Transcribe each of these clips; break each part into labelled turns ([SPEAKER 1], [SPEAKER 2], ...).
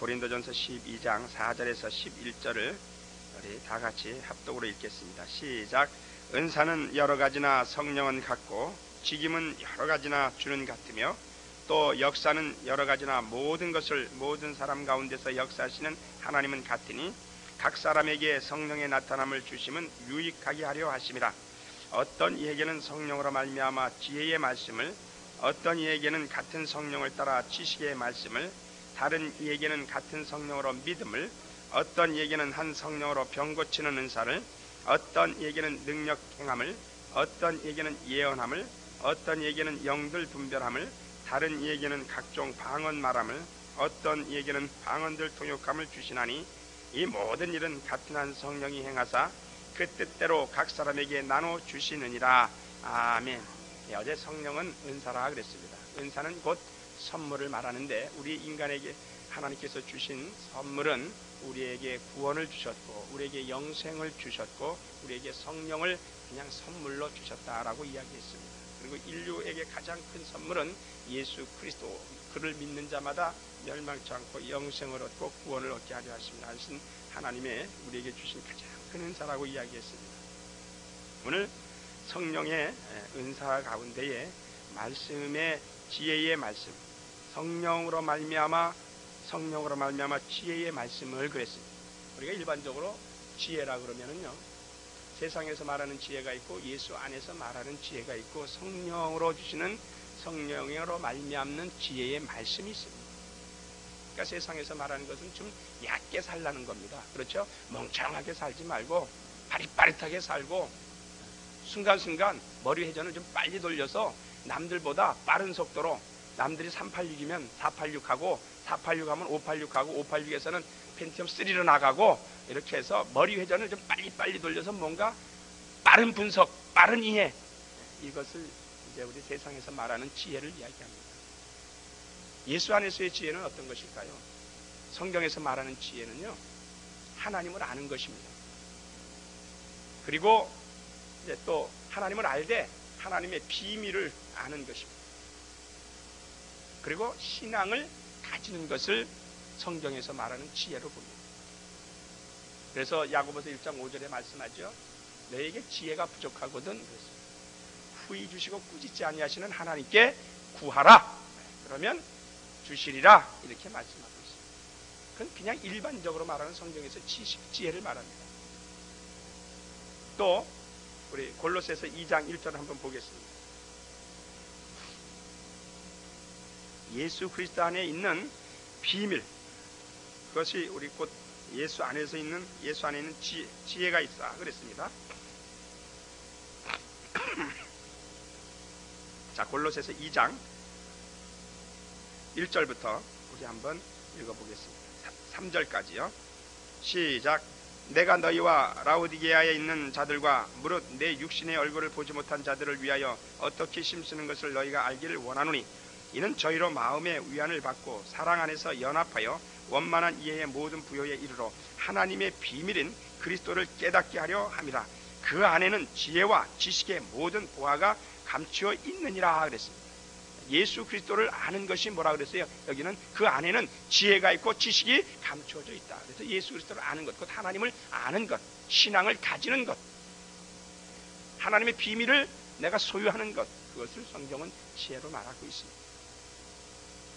[SPEAKER 1] 고린도전서 12장 4절에서 11절을 우리 다 같이 합독으로 읽겠습니다. 시작. 은사는 여러 가지나 성령은 같고 직임은 여러 가지나 주는 같으며 또 역사는 여러 가지나 모든 것을 모든 사람 가운데서 역사하시는 하나님은 같으니 각 사람에게 성령의 나타남을 주심은 유익하게 하려 하심이라. 어떤 이에게는 성령으로 말미암아 지혜의 말씀을, 어떤 이에게는 같은 성령을 따라 지식의 말씀을, 다른 이에게는 같은 성령으로 믿음을, 어떤 이에게는 한 성령으로 병 고치는 은사를, 어떤 이에게는 능력 행함을, 어떤 이에게는 예언함을, 어떤 이에게는 영들 분별함을, 다른 이에게는 각종 방언 말함을, 어떤 이에게는 방언들 통역함을 주시나니 이 모든 일은 같은 한 성령이 행하사 그 뜻대로 각 사람에게 나눠 주시느니라. 아멘. 어제 성령은 은사라 그랬습니다. 은사는 곧 선물을 말하는데 우리 인간에게 하나님께서 주신 선물은 우리에게 구원을 주셨고 우리에게 영생을 주셨고 우리에게 성령을 그냥 선물로 주셨다라고 이야기했습니다. 그리고 인류에게 가장 큰 선물은 예수 그리스도, 그를 믿는 자마다 멸망치 않고 영생을 얻고 구원을 얻게 하려 하신 하나님의 우리에게 주신 가장 큰 은사라고 이야기했습니다. 오늘 성령의 은사 가운데에 말씀의 지혜의 말씀, 성령으로 말미암아 지혜의 말씀을 그랬습니다. 우리가 일반적으로 지혜라 그러면은요, 세상에서 말하는 지혜가 있고 예수 안에서 말하는 지혜가 있고 성령으로 주시는 성령으로 말미암는 지혜의 말씀이 있습니다. 그러니까 세상에서 말하는 것은 좀 얕게 살라는 겁니다. 그렇죠? 멍청하게 살지 말고 빠릿빠릿하게 살고 순간순간 머리 회전을 좀 빨리 돌려서 남들보다 빠른 속도로, 남들이 386이면 486하고 486하면 586하고 586에서는 펜티엄 3로 나가고 이렇게 해서 머리 회전을 좀 빨리 돌려서 뭔가 빠른 분석, 빠른 이해, 이것을 이제 우리 세상에서 말하는 지혜를 이야기합니다. 예수 안에서의 지혜는 어떤 것일까요? 성경에서 말하는 지혜는요, 하나님을 아는 것입니다. 그리고 이제 또 하나님을 알되 하나님의 비밀을 아는 것입니다. 그리고 신앙을 가지는 것을 성경에서 말하는 지혜로 봅니다. 그래서 야고보서 1장 5절에 말씀하죠. 너에게 지혜가 부족하거든 그랬어요. 후히 주시고 꾸짖지 아니하시는 하나님께 구하라. 그러면 주시리라. 이렇게 말씀하고 있습니다. 그건 그냥 일반적으로 말하는 성경에서 지혜를 말합니다. 또 우리 골로새서 2장 1절 한번 보겠습니다. 예수 그리스도 안에 있는 비밀, 그것이 우리 곧 예수 안에 있는 지혜가 있어 그랬습니다. 자, 골로새서 2장 1절부터 우리 한번 읽어보겠습니다. 3절까지요. 시작. 내가 너희와 라오디게아에 있는 자들과 무릇 내 육신의 얼굴을 보지 못한 자들을 위하여 어떻게 힘쓰는 것을 너희가 알기를 원하노니 이는 저희로 마음의 위안을 받고 사랑 안에서 연합하여 원만한 이해의 모든 부요에 이르러 하나님의 비밀인 그리스도를 깨닫게 하려 함이라. 그 안에는 지혜와 지식의 모든 보화가 감추어 있느니라 그랬습니다. 예수 그리스도를 아는 것이 뭐라 그랬어요? 여기는 그 안에는 지혜가 있고 지식이 감추어져 있다. 그래서 예수 그리스도를 아는 것, 곧 하나님을 아는 것, 신앙을 가지는 것, 하나님의 비밀을 내가 소유하는 것, 그것을 성경은 지혜로 말하고 있습니다.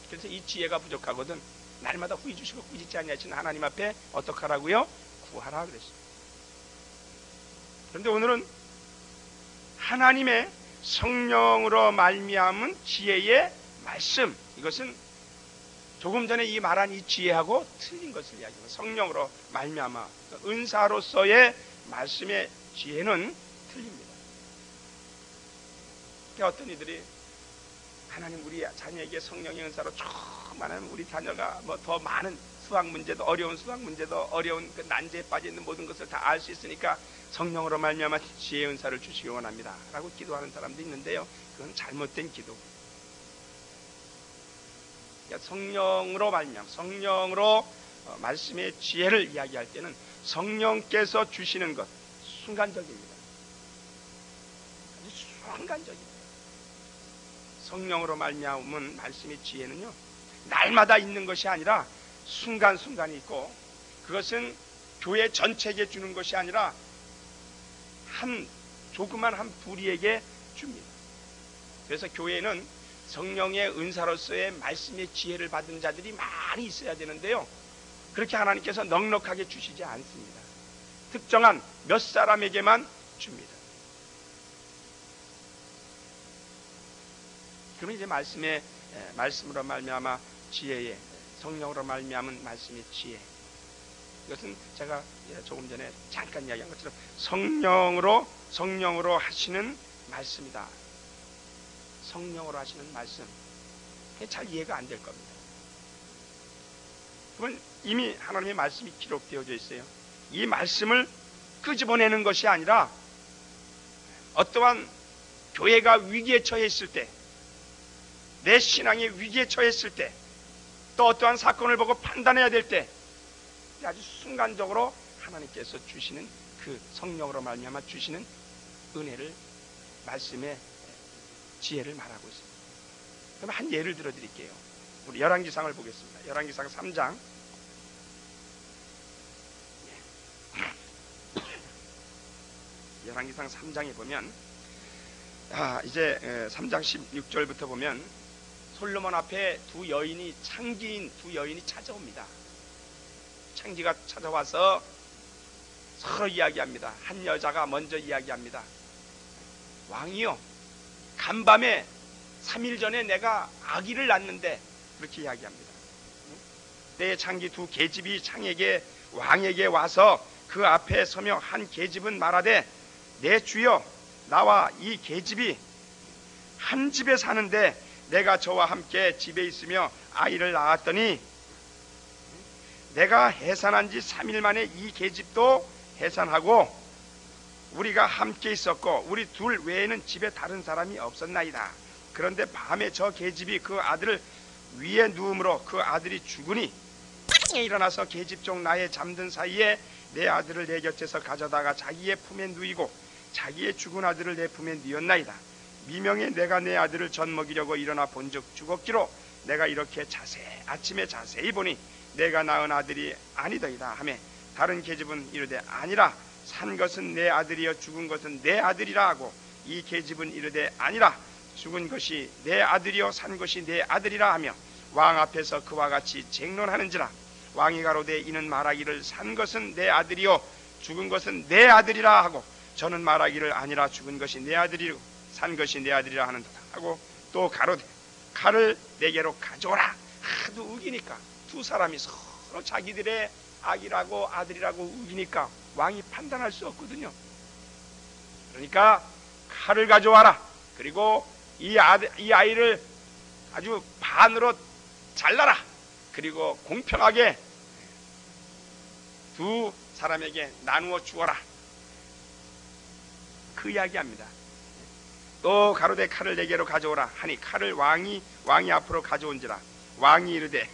[SPEAKER 1] 그래서 이 지혜가 부족하거든 날마다 후히 주시고 꾸짖지 아니하시는 하나님 앞에 어떻게 하라고요? 구하라 그랬습니다. 그런데 오늘은 하나님의 성령으로 말미암은 지혜의 말씀, 이것은 조금 전에 이 말한 이 지혜하고 틀린 것을 이야기합니다. 성령으로 말미암아 은사로서의 말씀의 지혜는 틀립니다. 그러니까 어떤 이들이 하나님 우리 자녀에게 성령의 은사로 충만하면 우리 자녀가 뭐 더 많은 수학 문제도 어려운 수학 문제도 어려운 그 난제에 빠져 있는 모든 것을 다 알 수 있으니까 성령으로 말미암아 지혜의 은사를 주시기 원합니다 라고 기도하는 사람도 있는데요, 그건 잘못된 기도. 그러니까 성령으로 말미암아 성령으로 말씀의 지혜를 이야기할 때는 성령께서 주시는 것 순간적입니다. 아주 순간적입니다. 성령으로 말미암은 말씀의 지혜는요, 날마다 있는 것이 아니라 순간순간이 있고, 그것은 교회 전체에게 주는 것이 아니라 조그만 한 부리에게 줍니다. 그래서 교회는 성령의 은사로서의 말씀의 지혜를 받은 자들이 많이 있어야 되는데요, 그렇게 하나님께서 넉넉하게 주시지 않습니다. 특정한 몇 사람에게만 줍니다. 그러면 이제 말씀으로 말미암아 지혜의, 성령으로 말미암은 말씀의 지혜, 이것은 제가 조금 전에 잠깐 이야기한 것처럼 성령으로 하시는 말씀이다. 성령으로 하시는 말씀, 잘 이해가 안 될 겁니다. 그건 이미 하나님의 말씀이 기록되어져 있어요. 이 말씀을 끄집어내는 것이 아니라 어떠한 교회가 위기에 처해 있을 때, 내 신앙이 위기에 처했을 때, 또 어떠한 사건을 보고 판단해야 될 때, 아주 순간적으로 하나님께서 주시는 그 성령으로 말미암아 주시는 은혜를, 말씀의 지혜를 말하고 있습니다. 그럼 한 예를 들어 드릴게요. 우리 열왕기상을 보겠습니다. 열왕기상 3장. 열왕기상 3장에 보면, 이제 3장 16절부터 보면 솔로몬 앞에 창기인 두 여인이 찾아옵니다. 창기가 찾아와서 서로 이야기합니다. 한 여자가 먼저 이야기합니다. 왕이요, 간밤에 3일 전에 내가 아기를 낳았는데, 그렇게 이야기합니다. 내 창기 두 계집이 왕에게 와서 그 앞에 서며 한 계집은 말하되, 내 주여, 나와 이 계집이 한 집에 사는데 내가 저와 함께 집에 있으며 아이를 낳았더니 내가 해산한 지 3일 만에 이 계집도 해산하고 우리가 함께 있었고 우리 둘 외에는 집에 다른 사람이 없었나이다. 그런데 밤에 저 계집이 그 아들을 위에 누움으로 그 아들이 죽으니 일어나서 계집종 나의 잠든 사이에 내 아들을 내 곁에서 가져다가 자기의 품에 누이고 자기의 죽은 아들을 내 품에 뉘었나이다. 미명에 내가 내 아들을 젖 먹이려고 일어나 본즉 죽었기로 내가 이렇게 아침에 자세히 보니 내가 낳은 아들이 아니더이다 하매, 다른 계집은 이르되 아니라 산 것은 내 아들이여 죽은 것은 내 아들이라 하고, 이 계집은 이르되 아니라 죽은 것이 내 아들이요 산 것이 내 아들이라 하며 왕 앞에서 그와 같이 쟁론하는지라. 왕이 가로되 이는 말하기를 산 것은 내 아들이요 죽은 것은 내 아들이라 하고, 저는 말하기를 아니라 죽은 것이 내 아들이요 산 것이 내 아들이라 하는도다 하고, 또 가로되 칼을 내게로 가져오라. 하도 우기니까 두 사람이 서로 자기들의 아기라고 아들이라고 우기니까 왕이 판단할 수 없거든요. 그러니까 칼을 가져와라. 그리고 이 아이를 아주 반으로 잘라라. 그리고 공평하게 두 사람에게 나누어 주어라. 그 이야기합니다. 또 가로되 칼을 내게로 가져오라 하니 칼을 왕이 앞으로 가져온지라. 왕이 이르되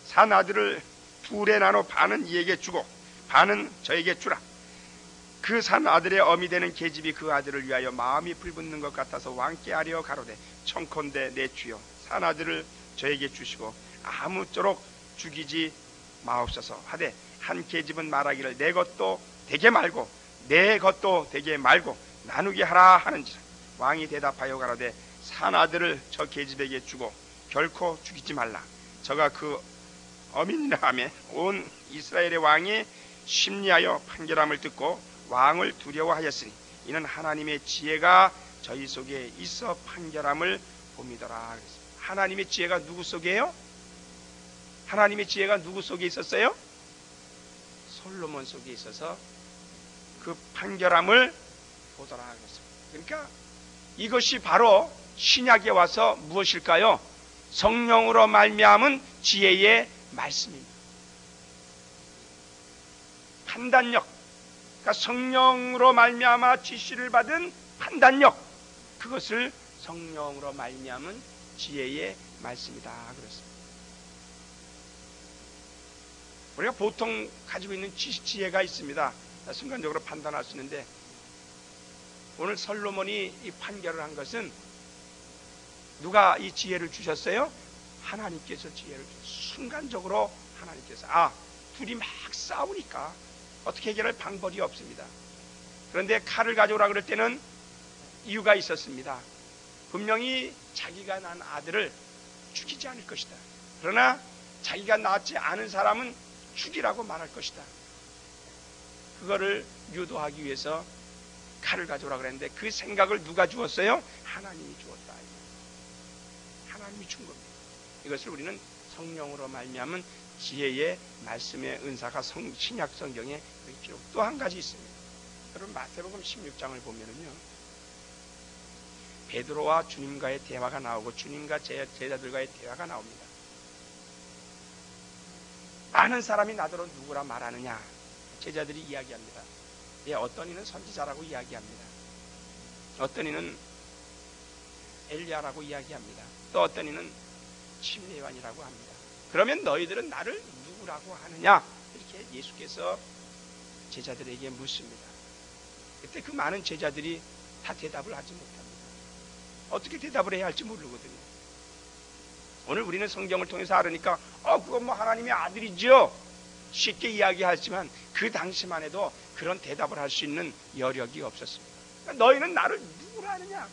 [SPEAKER 1] 산 아들을 둘에 나눠 반은 이에게 주고 반은 저에게 주라. 그 산 아들의 어미 되는 계집이 그 아들을 위하여 마음이 불붙는 것 같아서 왕께 아뢰어 가로되 청컨대 내 주여 산 아들을 저에게 주시고 아무쪼록 죽이지 마옵소서 하되, 한 계집은 말하기를 내 것도 되게 말고 내 것도 되게 말고 나누게 하라 하는지라. 왕이 대답하여 가로되 산 아들을 저 계집에게 주고 결코 죽이지 말라. 저가 그 어민이라 하매 온 이스라엘의 왕이 심리하여 판결함을 듣고 왕을 두려워하였으니 이는 하나님의 지혜가 저희 속에 있어 판결함을 봅니다라. 하나님의 지혜가 누구 속에요? 하나님의 지혜가 누구 속에 있었어요? 솔로몬 속에 있어서 그 판결함을 보더라 하겠습니다. 그러니까 이것이 바로 신약에 와서 무엇일까요? 성령으로 말미암은 지혜의 말씀입니다. 판단력, 그러니까 성령으로 말미암아 지시를 받은 판단력, 그것을 성령으로 말미암은 지혜의 말씀이다 그렇습니다. 우리가 보통 가지고 있는 지혜가 있습니다. 순간적으로 판단할 수 있는데, 오늘 솔로몬이 이 판결을 한 것은 누가 이 지혜를 주셨어요? 하나님께서 지혜를 주셨어요. 순간적으로 하나님께서 둘이 막 싸우니까 어떻게 해결할 방법이 없습니다. 그런데 칼을 가져오라 그럴 때는 이유가 있었습니다. 분명히 자기가 낳은 아들을 죽이지 않을 것이다. 그러나 자기가 낳지 않은 사람은 죽이라고 말할 것이다. 그거를 유도하기 위해서 칼을 가져오라 그랬는데 그 생각을 누가 주었어요? 하나님이 주었다. 하나님이 준 겁니다. 이것을 우리는 성령으로 말미암은 지혜의 말씀의 은사가 신약 성경에 기록 또 한 가지 있습니다. 여러분 마태복음 16장을 보면은요, 베드로와 주님과의 대화가 나오고 주님과 제자들과의 대화가 나옵니다. 많은 사람이 나더러 누구라 말하느냐? 제자들이 이야기합니다. 어떤 이는 선지자라고 이야기합니다. 어떤 이는 엘리야라고 이야기합니다. 또 어떤 이는 침례요한이라고 합니다. 그러면 너희들은 나를 누구라고 하느냐? 이렇게 예수께서 제자들에게 묻습니다. 그때 그 많은 제자들이 다 대답을 하지 못합니다. 어떻게 대답을 해야 할지 모르거든요. 오늘 우리는 성경을 통해서 알으니까 그건 뭐 하나님의 아들이죠, 쉽게 이야기하지만 그 당시만 해도 그런 대답을 할 수 있는 여력이 없었습니다. 그러니까 너희는 나를 누구라 하느냐?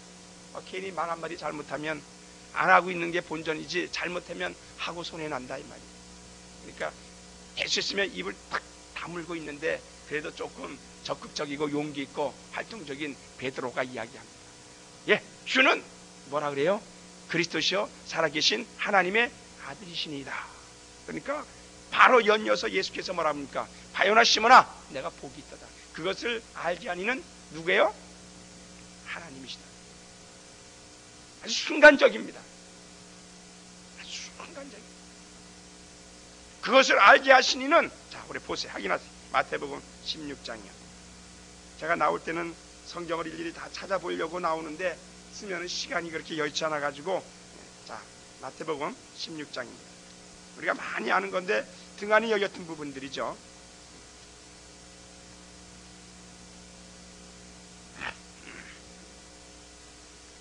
[SPEAKER 1] 괜히 말 한마디 잘못하면 안 하고 있는 게 본전이지 잘못하면 하고 손해난다 이 말이에요. 그러니까 할 수 있으면 입을 탁 다물고 있는데 그래도 조금 적극적이고 용기 있고 활동적인 베드로가 이야기합니다. 주는 뭐라 그래요? 그리스도시요 살아계신 하나님의 아들이시니이다. 그러니까 바로 연이어서 예수께서 뭐라 합니까? 바요나 시몬아, 내가 복이 있다다. 그것을 알지 아니는 누구예요? 하나님이시다. 아주 순간적입니다. 아주 순간적입니다. 그것을 알게 하신 이는, 자, 우리 보세요. 확인하세요. 마태복음 16장이요. 제가 나올 때는 성경을 일일이 다 찾아보려고 나오는데 쓰면 시간이 그렇게 여의치 않아 가지고, 자, 마태복음 16장입니다. 우리가 많이 아는 건데 등한히 여겼던 부분들이죠.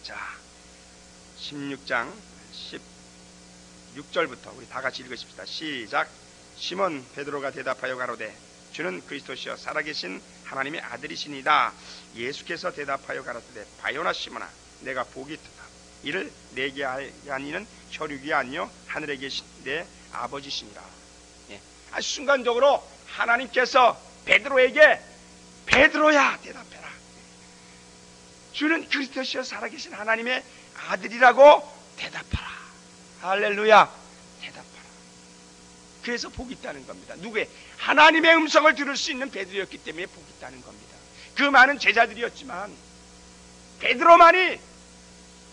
[SPEAKER 1] 자, 16장 16절부터 우리 다 같이 읽으십시다. 시작. 시몬 베드로가 대답하여 가로되 주는 그리스도시여 살아계신 하나님의 아들이시니이다. 예수께서 대답하여 가라사대 바요나 시몬아, 내가 복이 있도다. 이를 내게 아니는 혈육이 아니요 하늘에 계신 내 아버지시니라. 아주 순간적으로 하나님께서 베드로에게 베드로야 대답해라. 주는 그리스도시여 살아계신 하나님의 아들이라고 대답하라. 할렐루야. 대답하라. 그래서 복이 있다는 겁니다. 누구의? 하나님의 음성을 들을 수 있는 베드로였기 때문에 복이 있다는 겁니다. 그 많은 제자들이었지만 베드로만이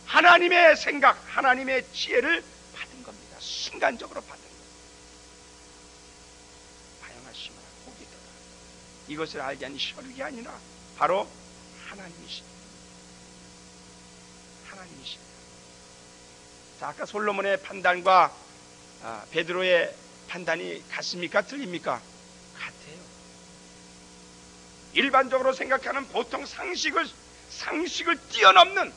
[SPEAKER 1] 하나님의 생각, 하나님의 지혜를 받은 겁니다. 순간적으로 받은 겁니다. 바요나시마 복이 있다. 이것을 알게 하니 혈육이 아니라 바로 하나님이십니다. 하나님이십니다. 자, 아까 솔로몬의 판단과 베드로의 판단이 같습니까? 틀립니까? 같아요. 일반적으로 생각하는 보통 상식을 뛰어넘는,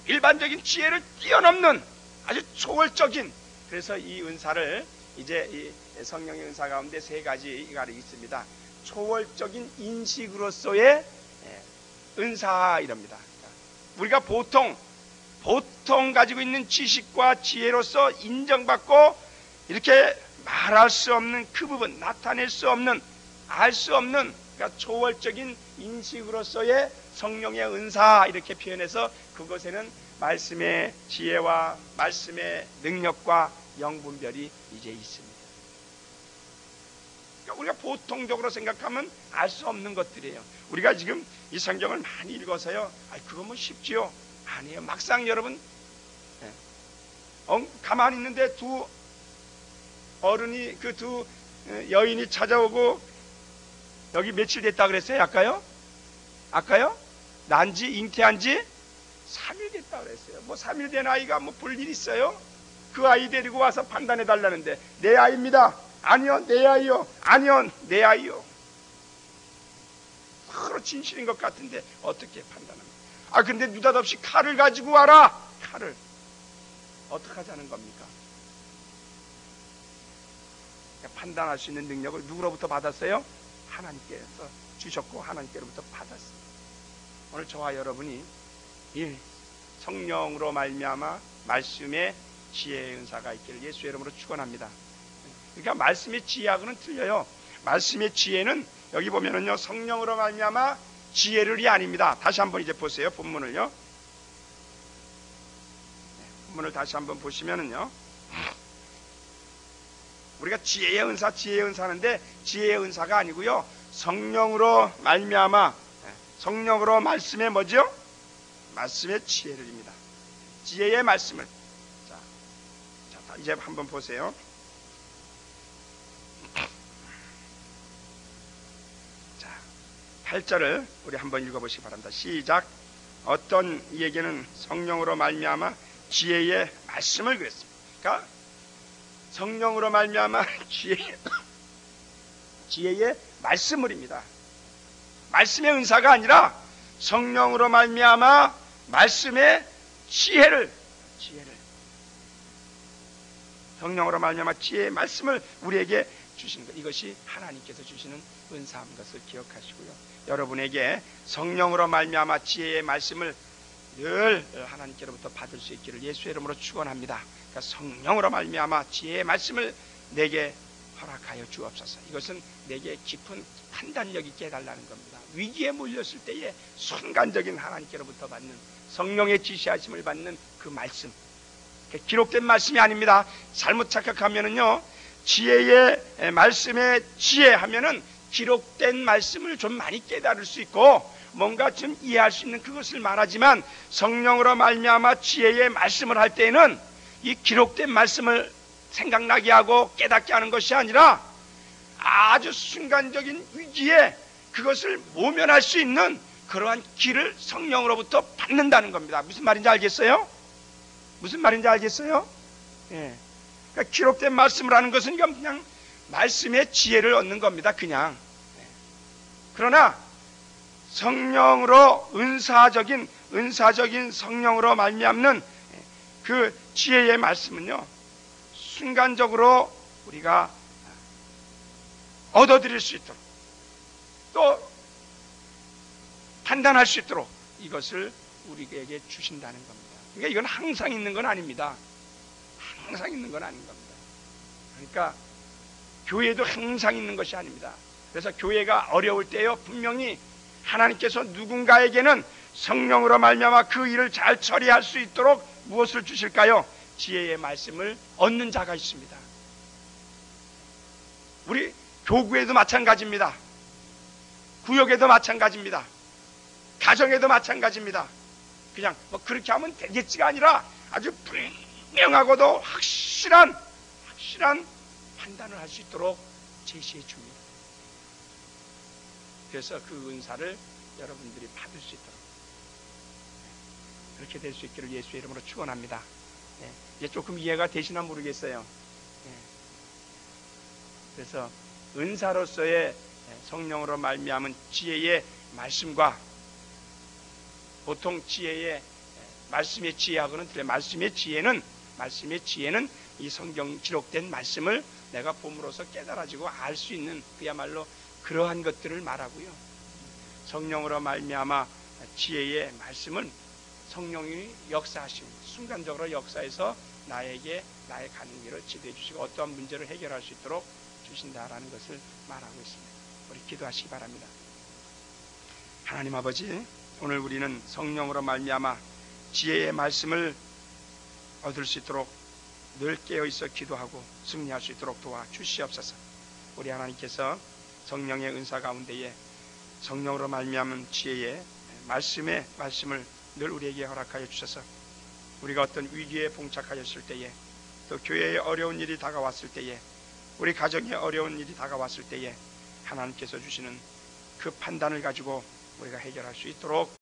[SPEAKER 1] 일반적인 지혜를 뛰어넘는 아주 초월적인, 그래서 이 은사를 이제 이 성령의 은사 가운데 세 가지가 있습니다. 초월적인 인식으로서의 은사 이럽니다. 우리가 보통 가지고 있는 지식과 지혜로서 인정받고 이렇게 말할 수 없는 그 부분, 나타낼 수 없는, 알 수 없는, 그러니까 초월적인 인식으로서의 성령의 은사 이렇게 표현해서 그것에는 말씀의 지혜와 말씀의 능력과 영분별이 이제 있습니다. 그러니까 우리가 보통적으로 생각하면 알 수 없는 것들이에요. 우리가 지금 이 성경을 많이 읽어서요, 그건 뭐 쉽지요? 아니에요. 막상 여러분 가만히 있는데 두 어른이, 그 두 여인이 찾아오고 여기 며칠 됐다 그랬어요? 아까요? 난지 잉태한지 3일 됐다 그랬어요. 뭐 3일 된 아이가 뭐 볼 일 있어요? 그 아이 데리고 와서 판단해 달라는데 내 아이입니다. 아니요, 내 아이요. 아니요, 내 아이요. 서로 진실인 것 같은데 어떻게 판단합니까? 근데 느닷없이 칼을 가지고 와라. 칼을 어떻게 하자는 겁니까? 판단할 수 있는 능력을 누구로부터 받았어요? 하나님께서 주셨고 하나님께로부터 받았어요. 오늘 저와 여러분이 이 성령으로 말미암아 말씀의 지혜의 은사가 있기를 예수의 이름으로 축원합니다. 그러니까 말씀의 지혜하고는 틀려요. 말씀의 지혜는 여기 보면은요, 성령으로 말미암아 지혜를이 아닙니다. 다시 한번 이제 보세요. 본문을요. 본문을 다시 한번 보시면은요, 우리가 지혜의 은사 하는데 지혜의 은사가 아니고요, 성령으로 말미암아, 성령으로 말씀의 뭐죠? 말씀의 지혜를입니다. 지혜의 말씀을. 자, 이제 한번 보세요. 자, 8절을 우리 한번 읽어보시기 바랍니다. 시작. 어떤 이에게는 성령으로 말미암아 지혜의 말씀을 그랬습니다. 그러니까 성령으로 말미암아 지혜의 말씀을입니다. 말씀의 은사가 아니라 성령으로 말미암아 말씀의 지혜를 성령으로 말미암아 지혜의 말씀을 우리에게 주시는 것, 이것이 하나님께서 주시는 은사인 것을 기억하시고요. 여러분에게 성령으로 말미암아 지혜의 말씀을 늘 하나님께로부터 받을 수 있기를 예수의 이름으로 축원합니다. 그러니까 성령으로 말미암아 지혜의 말씀을 내게 허락하여 주옵소서. 이것은 내게 깊은 판단력 있게 해달라는 겁니다. 위기에 몰렸을 때에 순간적인 하나님께로부터 받는 성령의 지시하심을 받는 그 말씀, 기록된 말씀이 아닙니다. 잘못 착각하면은요, 지혜의 말씀에 지혜하면은 기록된 말씀을 좀 많이 깨달을 수 있고 뭔가 좀 이해할 수 있는 그것을 말하지만, 성령으로 말미암아 지혜의 말씀을 할 때에는 이 기록된 말씀을 생각나게 하고 깨닫게 하는 것이 아니라 아주 순간적인 위기에 그것을 모면할 수 있는 그러한 길을 성령으로부터 받는다는 겁니다. 무슨 말인지 알겠어요? 무슨 말인지 알겠어요? 예. 그러니까 기록된 말씀을 하는 것은 그냥 말씀의 지혜를 얻는 겁니다. 그냥. 그러나 성령으로 은사적인 성령으로 말미암는 그 지혜의 말씀은요, 순간적으로 우리가 얻어들일 수 있도록 또 판단할 수 있도록 이것을 우리에게 주신다는 겁니다. 그러니까 이건 항상 있는 건 아닙니다. 항상 있는 건 아닌 겁니다. 그러니까 교회도 항상 있는 것이 아닙니다. 그래서 교회가 어려울 때요, 분명히 하나님께서 누군가에게는 성령으로 말미암아 그 일을 잘 처리할 수 있도록 무엇을 주실까요? 지혜의 말씀을 얻는 자가 있습니다. 우리 교구에도 마찬가지입니다. 구역에도 마찬가지입니다. 가정에도 마찬가지입니다. 그냥 뭐 그렇게 하면 되겠지가 아니라 아주 분명하고도 확실한 판단을 할 수 있도록 제시해 줍니다. 그래서 그 은사를 여러분들이 받을 수 있도록 그렇게 될 수 있기를 예수의 이름으로 축원합니다. 이제 조금 이해가 되시나 모르겠어요. 그래서 은사로서의 성령으로 말미암은 지혜의 말씀과 보통 지혜의 말씀의 지혜하고는 틀려요. 말씀의 지혜는 이 성경 기록된 말씀을 내가 봄으로써 깨달아지고 알 수 있는 그야말로 그러한 것들을 말하고요. 성령으로 말미암아 지혜의 말씀은 성령이 역사하시고 순간적으로 역사해서 나에게 나의 가는 길을 지도해 주시고 어떠한 문제를 해결할 수 있도록 주신다라는 것을 말하고 있습니다. 우리 기도하시기 바랍니다. 하나님 아버지, 오늘 우리는 성령으로 말미암아 지혜의 말씀을 얻을 수 있도록 늘 깨어있어 기도하고 승리할 수 있도록 도와주시옵소서. 우리 하나님께서 성령의 은사 가운데에 성령으로 말미암은 지혜의 말씀을 늘 우리에게 허락하여 주셔서 우리가 어떤 위기에 봉착하였을 때에, 또 교회에 어려운 일이 다가왔을 때에, 우리 가정에 어려운 일이 다가왔을 때에 하나님께서 주시는 그 판단을 가지고 우리가 해결할 수 있도록